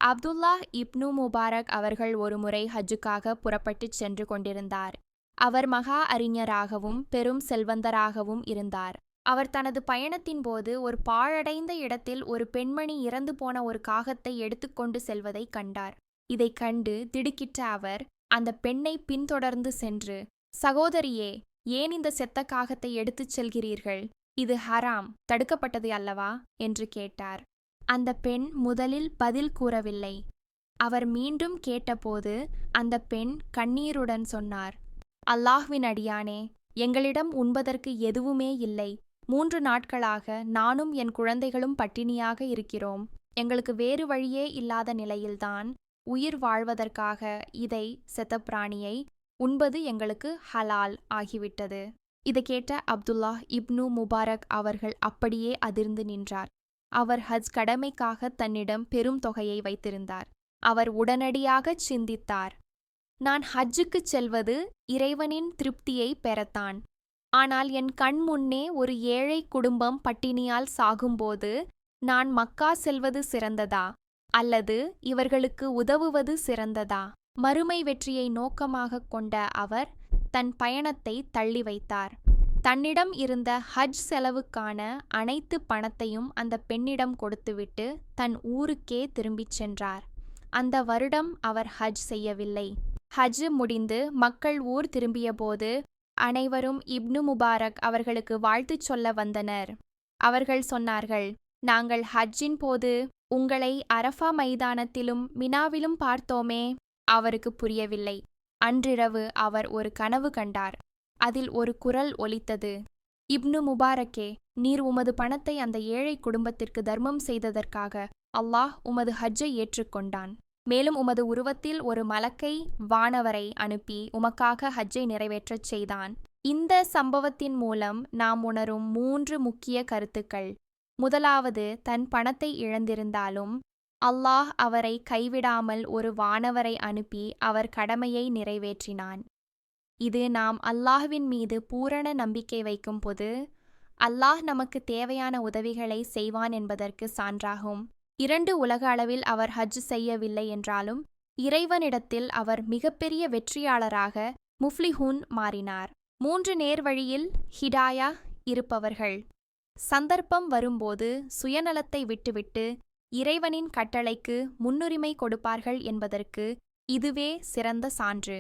அப்துல்லாஹ் இப்னு Mubarak அவர்கள் ஒருமுறை ஹஜ்ஜுக்காக புறப்பட்டுச் சென்று கொண்டிருந்தார். அவர் மகா அறிஞராகவும் பெரும் செல்வந்தராகவும் இருந்தார். அவர் தனது பயணத்தின் போது ஒரு பாழடைந்த இடத்தில் ஒரு பெண்மணி இறந்து போன ஒரு காகத்தை எடுத்துக்கொண்டு செல்வதை கண்டார். இதைக் கண்டு திடுக்கிட்ட அவர் அந்த பெண்ணை பின்தொடர்ந்து சென்று, சகோதரியே, ஏன் இந்த செத்த காகத்தை எடுத்துச் செல்கிறீர்கள்? இது ஹராம், தடுக்கப்பட்டது அல்லவா என்று கேட்டார். அந்த பெண் முதலில் பதில் கூறவில்லை. அவர் மீண்டும் கேட்டபோது அந்த பெண் கண்ணீருடன் சொன்னார், அல்லாஹ்வின் அடியானே, எங்களிடம் உண்பதற்கு எதுவுமே இல்லை. 3 நாட்களாக நானும் என் குழந்தைகளும் பட்டினியாக இருக்கிறோம். எங்களுக்கு வேறு வழியே இல்லாத நிலையில்தான் உயிர் வாழ்வதற்காக இதை செத்த பிராணியை உண்பது எங்களுக்கு ஹலால் ஆகிவிட்டது. இதை கேட்ட அப்துல்லாஹ் இப்னு முபாரக் அவர்கள் அப்படியே அதிர்ந்து நின்றார். அவர் ஹஜ் கடமைக்காக தன்னிடம் பெரும் தொகையை வைத்திருந்தார். அவர் உடனடியாகச் சிந்தித்தார், நான் ஹஜ்ஜுக்குச் செல்வது இறைவனின் திருப்தியை பெறத்தான். ஆனால் என் கண் முன்னே ஒரு ஏழை குடும்பம் பட்டினியால் சாகும்போது நான் மக்கா செல்வது சிறந்ததா அல்லது இவர்களுக்கு உதவுவது சிறந்ததா? மறுமை வெற்றியை நோக்கமாக கொண்ட அவர் தன் பயணத்தை தள்ளி வைத்தார். தன்னிடம் இருந்த ஹஜ் செலவுக்கான அனைத்து பணத்தையும் அந்த பெண்ணிடம் கொடுத்துவிட்டு தன் ஊருக்கே திரும்பிச் சென்றார். அந்த வருடம் அவர் ஹஜ் செய்யவில்லை. ஹஜ் முடிந்து மக்கள் ஊர் திரும்பியபோது அனைவரும் இப்னு முபாரக் அவர்களுக்கு வாழ்த்துச் சொல்ல வந்தனர். அவர்கள் சொன்னார்கள், நாங்கள் ஹஜ்ஜின் போது உங்களை அரஃபா மைதானத்திலும் மினாவிலும் பார்த்தோமே. அவருக்கு புரியவில்லை. அன்றிரவு அவர் ஒரு கனவு கண்டார். அதில் ஒரு குரல் ஒலித்தது, இப்னு முபாரக்கே, நீர் உமது பணத்தை அந்த ஏழை குடும்பத்திற்கு தர்மம் செய்ததற்காக அல்லாஹ் உமது ஹஜ்ஜை ஏற்றுக்கொண்டான். மேலும் உமது உருவத்தில் ஒரு மலக்கை வானவரை அனுப்பி உமக்காக ஹஜ்ஜை நிறைவேற்றச் செய்தான். இந்த சம்பவத்தின் மூலம் நாம் உணரும் 3 முக்கிய கருத்துக்கள். முதலாவது, தன் பணத்தை இழந்திருந்தாலும் அல்லாஹ் அவரை கைவிடாமல் ஒரு வானவரை அனுப்பி அவர் கடமையை நிறைவேற்றினான். இது நாம் அல்லாஹ்வின் மீது பூரண நம்பிக்கை வைக்கும் போது அல்லாஹ் நமக்கு தேவையான உதவிகளை செய்வான் என்பதற்கு சான்றாகும். 2, உலக அளவில் அவர் ஹஜ் செய்யவில்லை என்றாலும் இறைவனிடத்தில் அவர் மிகப்பெரிய வெற்றியாளராக முஃப்லிஹூன் மாறினார். 3, நேர்வழியில் ஹிடாயா இருப்பவர்கள் சந்தர்ப்பம் வரும்போது சுயநலத்தை விட்டுவிட்டு இறைவனின் கட்டளைக்கு முன்னுரிமை கொடுப்பார்கள் என்பதற்கு இதுவே சிறந்த சான்று.